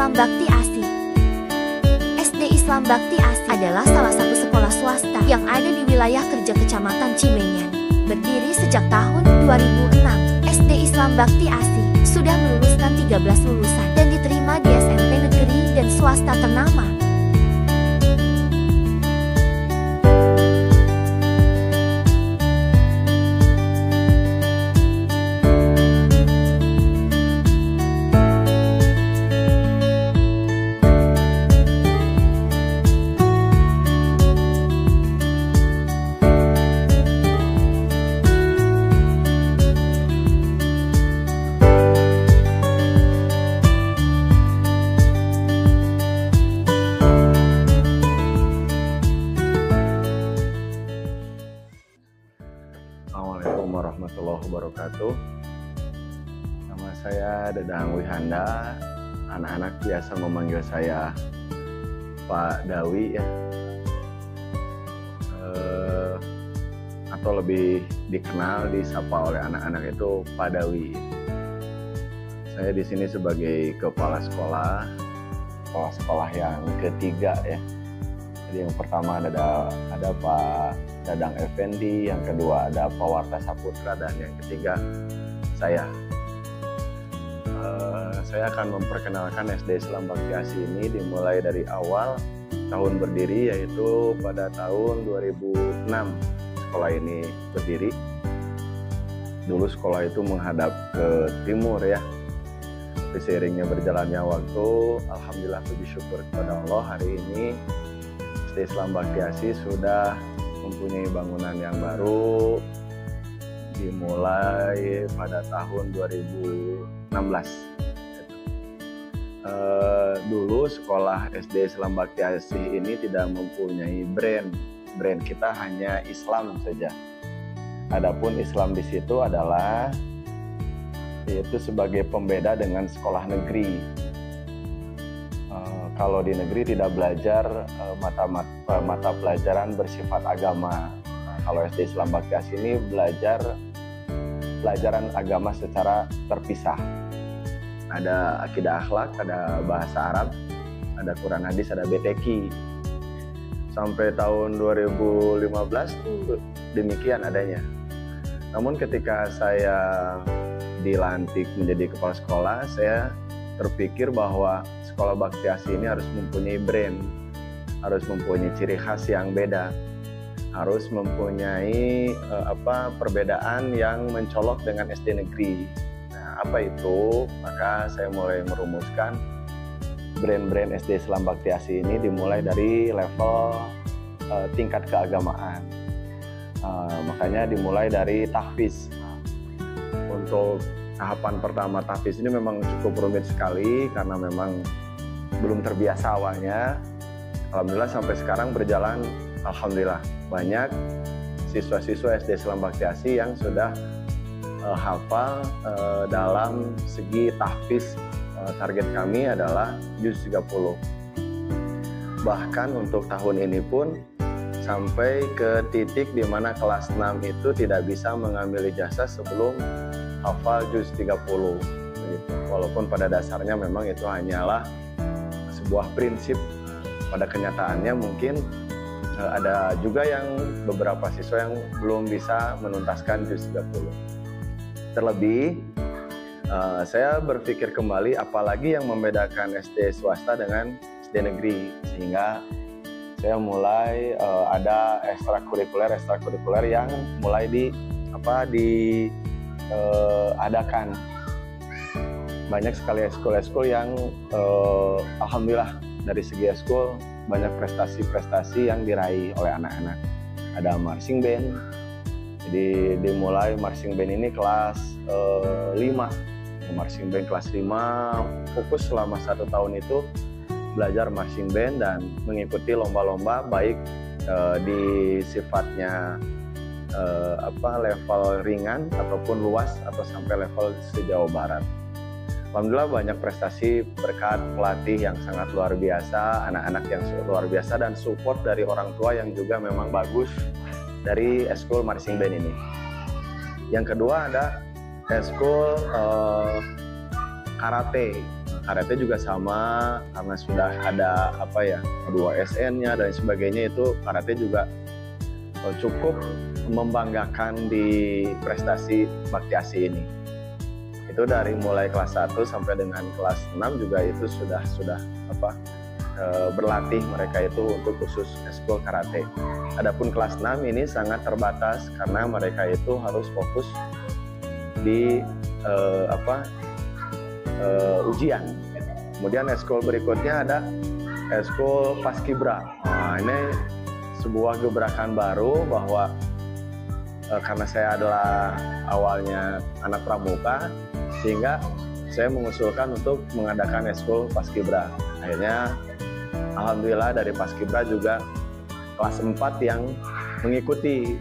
Islam Bakti ASI. SD Islam Bakti ASI adalah salah satu sekolah swasta yang ada di wilayah kerja Kecamatan Cimenyan. Berdiri sejak tahun 2006, SD Islam Bakti ASI sudah meluluskan 13 lulusan dan diterima di SMP negeri dan swasta ternama. Assalamualaikum warahmatullahi wabarakatuh. Nama saya Dadang Wihanda. Anak-anak biasa memanggil saya Pak Dawi ya. Atau lebih dikenal disapa oleh anak-anak itu Pak Dawi. Saya di sini sebagai kepala sekolah yang ketiga ya. Jadi yang pertama ada Pak Dadang Effendi, yang kedua ada Pak Warta Saputra, dan yang ketiga saya. Saya akan memperkenalkan SD Islam Bakti ASI ini dimulai dari awal tahun berdiri, yaitu pada tahun 2006 sekolah ini berdiri. Dulu sekolah itu menghadap ke timur ya. Tapi seiringnya berjalannya waktu, alhamdulillah puji syukur kepada Allah, hari ini SD Islam Bakti ASI sudah mempunyai bangunan yang baru, dimulai pada tahun 2016. Dulu sekolah SD Islam Bakti ASI ini tidak mempunyai brand kita hanya Islam saja. Adapun Islam di situ adalah yaitu sebagai pembeda dengan sekolah negeri. Kalau di negeri tidak belajar mata pelajaran bersifat agama. Kalau SD Islam Bakti ASI ini belajar pelajaran agama secara terpisah. Ada akidah akhlak, ada bahasa Arab, ada Quran hadis, ada BTQ. Sampai tahun 2015 tuh demikian adanya. Namun ketika saya dilantik menjadi kepala sekolah, saya terpikir bahwa sekolah Bakti ASI ini harus mempunyai brand, harus mempunyai ciri khas yang beda, harus mempunyai perbedaan yang mencolok dengan SD negeri. Nah, apa itu? Maka saya mulai merumuskan brand-brand SD Islam Bakti ASI ini dimulai dari level tingkat keagamaan. Makanya dimulai dari tahfiz. Untuk tahapan pertama tahfiz ini memang cukup rumit sekali karena memang belum terbiasa awalnya. Alhamdulillah sampai sekarang berjalan, alhamdulillah banyak siswa-siswa SD Islam Bakti ASI yang sudah hafal dalam segi tahfiz. Target kami adalah juz 30. Bahkan untuk tahun ini pun sampai ke titik di mana kelas 6 itu tidak bisa mengambil ijazah sebelum hafal juz 30 gitu. Walaupun pada dasarnya memang itu hanyalah sebuah prinsip, pada kenyataannya mungkin ada juga yang beberapa siswa yang belum bisa menuntaskan juz 30. Terlebih saya berpikir kembali apalagi yang membedakan SD swasta dengan SD negeri, sehingga saya mulai ada ekstrakurikuler yang mulai diadakan. Banyak sekali ekskul yang alhamdulillah dari segi ekskul banyak prestasi-prestasi yang diraih oleh anak-anak. Ada marching band, jadi dimulai marching band ini kelas 5. Marching band kelas 5 fokus selama 1 tahun itu belajar marching band dan mengikuti lomba-lomba baik di sifatnya level ringan ataupun luas atau sampai level se-Jawa Barat. Alhamdulillah banyak prestasi berkat pelatih yang sangat luar biasa, anak-anak yang luar biasa, dan support dari orang tua yang juga memang bagus dari eskul marching band ini. Yang kedua ada eskul karate. karate juga sama, karena sudah ada apa ya, 2 SN-nya dan sebagainya, itu karate juga cukup membanggakan di prestasi Bakti Asi ini. Itu dari mulai kelas 1 sampai dengan kelas 6 juga itu sudah berlatih mereka itu untuk khusus eskul karate. Adapun kelas 6 ini sangat terbatas karena mereka itu harus fokus di ujian. Kemudian eskul berikutnya ada eskul Paskibra. Nah, ini sebuah gebrakan baru bahwa karena saya adalah awalnya anak pramuka, sehingga saya mengusulkan untuk mengadakan eskul Paskibra. Akhirnya alhamdulillah dari Paskibra juga kelas 4 yang mengikuti.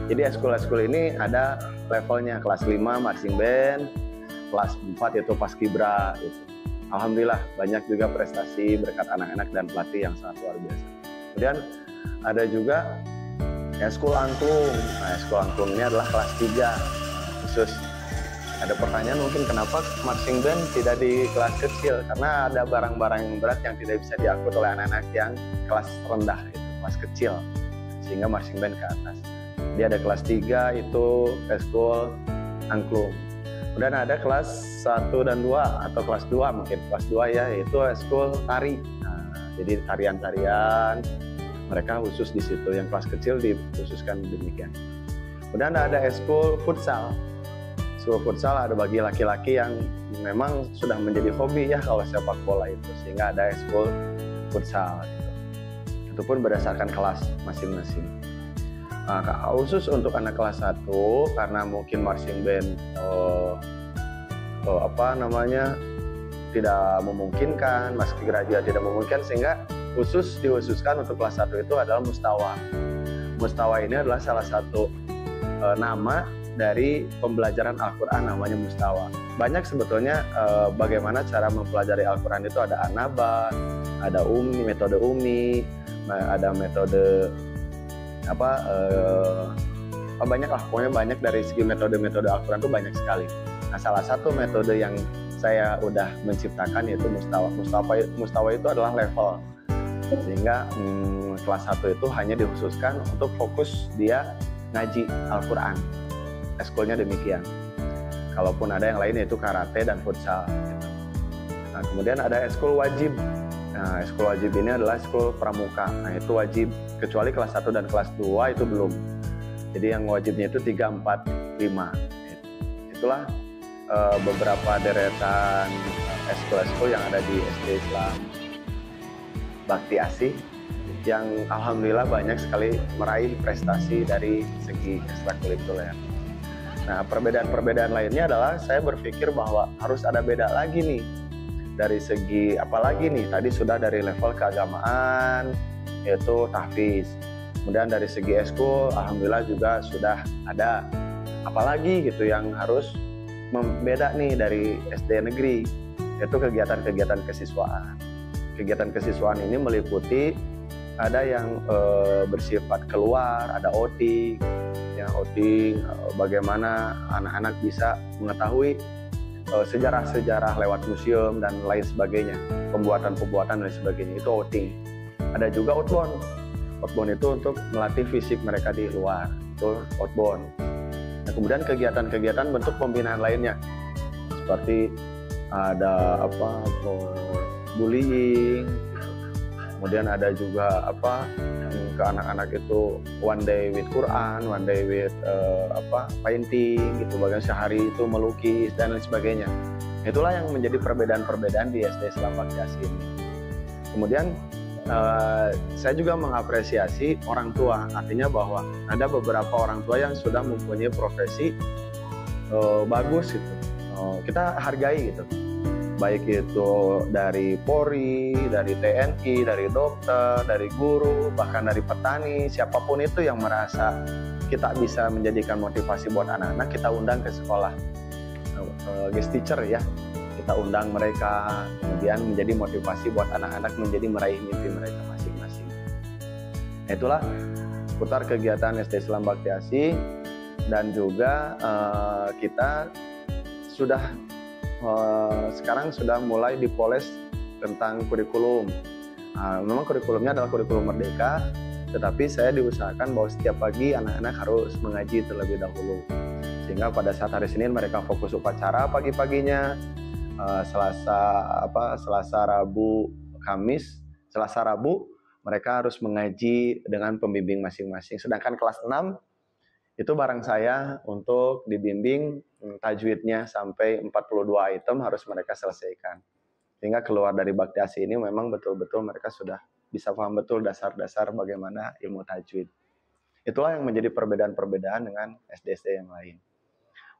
Jadi eskul-eskul ini ada levelnya, kelas 5 marching band, kelas 4 itu Paskibra gitu. Alhamdulillah banyak juga prestasi berkat anak-anak dan pelatih yang sangat luar biasa. Kemudian ada juga eskul angklung. Nah, eskul angklung ini adalah kelas 3 khusus. Ada pertanyaan mungkin kenapa marching band tidak di kelas kecil, karena ada barang-barang yang berat yang tidak bisa diangkut oleh anak-anak yang kelas rendah, itu kelas kecil, sehingga marching band ke atas. Dia ada kelas 3 itu eskul angklung. Kemudian ada kelas 1 dan 2 atau kelas 2 mungkin, kelas 2 ya, yaitu eskul tari. Nah, jadi tarian-tarian mereka khusus di situ, yang kelas kecil dikhususkan demikian. Kemudian ada eskul futsal. Eskul futsal ada bagi laki-laki yang memang sudah menjadi hobi ya kalau sepak bola itu, sehingga ada eskul futsal gitu. Itu pun berdasarkan kelas masing-masing. Nah, khusus untuk anak kelas 1 karena mungkin marching band tidak memungkinkan, Paskibra tidak memungkinkan, sehingga dikhususkan untuk kelas 1 itu adalah mustawa. Mustawa ini adalah salah satu nama dari pembelajaran Al-Quran, namanya mustawa. Banyak sebetulnya bagaimana cara mempelajari Al-Quran itu, ada anabat, ada metode umi, ada metode banyak lah, pokoknya banyak dari segi metode-metode Al-Quran itu banyak sekali. Nah, salah satu metode yang saya udah menciptakan yaitu mustawa. Mustawa itu adalah level, sehingga kelas 1 itu hanya dikhususkan untuk fokus dia ngaji Al-Quran. Eskulnya demikian. Kalaupun ada yang lain yaitu karate dan futsal gitu. Nah, kemudian ada eskul wajib. Nah, eskul wajib ini adalah eskul pramuka. Nah, itu wajib, kecuali kelas 1 dan kelas 2 itu belum. Jadi yang wajibnya itu 3, 4, 5. Itulah beberapa deretan eskul-eskul yang ada di SD Islam Bakti Asi, yang alhamdulillah banyak sekali meraih prestasi dari segi ekstrakurikuler. Nah, perbedaan-perbedaan lainnya adalah saya berpikir bahwa harus ada beda lagi nih. Dari segi apalagi nih, tadi sudah dari level keagamaan yaitu tahfiz. Kemudian dari segi eskul alhamdulillah juga sudah ada. Apalagi gitu yang harus membeda nih dari SD negeri, yaitu kegiatan-kegiatan kesiswaan. Kegiatan kesiswaan ini meliputi ada yang bersifat keluar, ada outing, bagaimana anak-anak bisa mengetahui sejarah-sejarah lewat museum dan lain sebagainya, pembuatan-pembuatan dan sebagainya, itu outing. Ada juga outbound. Outbound itu untuk melatih fisik mereka di luar, itu outbound. Nah, kemudian kegiatan-kegiatan bentuk pembinaan lainnya, seperti ada bullying, kemudian ada juga ke anak-anak itu one day with Quran, one day with painting gitu, bagian sehari itu melukis dan lain sebagainya. Itulah yang menjadi perbedaan-perbedaan di SD Islam Bakti Asi ini. Kemudian saya juga mengapresiasi orang tua, artinya bahwa ada beberapa orang tua yang sudah mempunyai profesi bagus gitu, kita hargai gitu. Baik itu dari Polri, dari TNI, dari dokter, dari guru, bahkan dari petani, siapapun itu yang merasa kita bisa menjadikan motivasi buat anak-anak, kita undang ke sekolah, guest teacher ya, kita undang mereka, kemudian menjadi motivasi buat anak-anak menjadi meraih mimpi mereka masing-masing. Itulah putar kegiatan SD Islam Bakti Asi, dan juga kita sudah sekarang sudah mulai dipoles tentang kurikulum. Memang kurikulumnya adalah kurikulum merdeka, tetapi saya diusahakan bahwa setiap pagi anak-anak harus mengaji terlebih dahulu. Sehingga pada saat hari Senin mereka fokus upacara pagi-paginya, Selasa, Rabu, Kamis, Selasa, Rabu mereka harus mengaji dengan pembimbing masing-masing. Sedangkan kelas 6 itu barang saya untuk dibimbing tajwidnya sampai 42 item harus mereka selesaikan. Sehingga keluar dari Bakti Asi ini memang betul-betul mereka sudah bisa paham betul dasar-dasar bagaimana ilmu tajwid. Itulah yang menjadi perbedaan-perbedaan dengan SD-SD yang lain.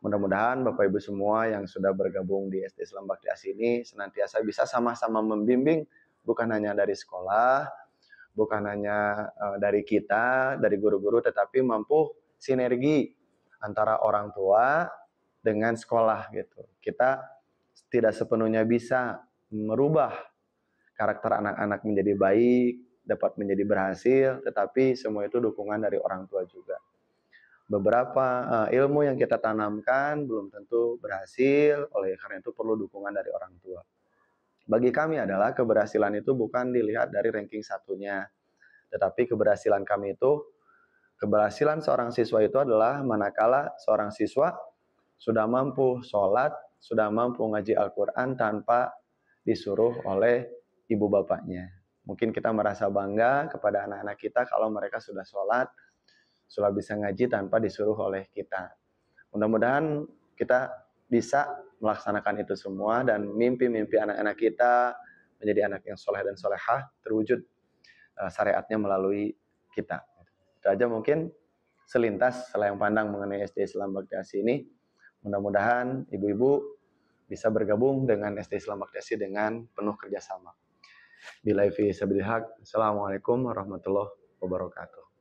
Mudah-mudahan Bapak Ibu semua yang sudah bergabung di SD Islam Bakti Asi ini senantiasa bisa sama-sama membimbing, bukan hanya dari sekolah, bukan hanya dari kita, dari guru-guru, tetapi mampu sinergi antara orang tua dengan sekolah gitu. Kita tidak sepenuhnya bisa merubah karakter anak-anak menjadi baik, dapat menjadi berhasil, tetapi semua itu dukungan dari orang tua juga. Beberapa ilmu yang kita tanamkan belum tentu berhasil, oleh karena itu perlu dukungan dari orang tua. Bagi kami adalah keberhasilan itu bukan dilihat dari ranking satunya, tetapi keberhasilan kami itu, keberhasilan seorang siswa itu adalah manakala seorang siswa sudah mampu sholat, sudah mampu ngaji Al-Quran tanpa disuruh oleh ibu bapaknya. Mungkin kita merasa bangga kepada anak-anak kita kalau mereka sudah sholat, sudah bisa ngaji tanpa disuruh oleh kita. Mudah-mudahan kita bisa melaksanakan itu semua dan mimpi-mimpi anak-anak kita menjadi anak yang soleh dan solehah terwujud syariatnya melalui kita. Itu aja mungkin selintas selayang pandang mengenai SD Islam Bakti Asi ini. Mudah-mudahan ibu-ibu bisa bergabung dengan SD Islam Bakti Asi dengan penuh kerjasama. Billahi fi sabilil haq. Assalamualaikum warahmatullahi wabarakatuh.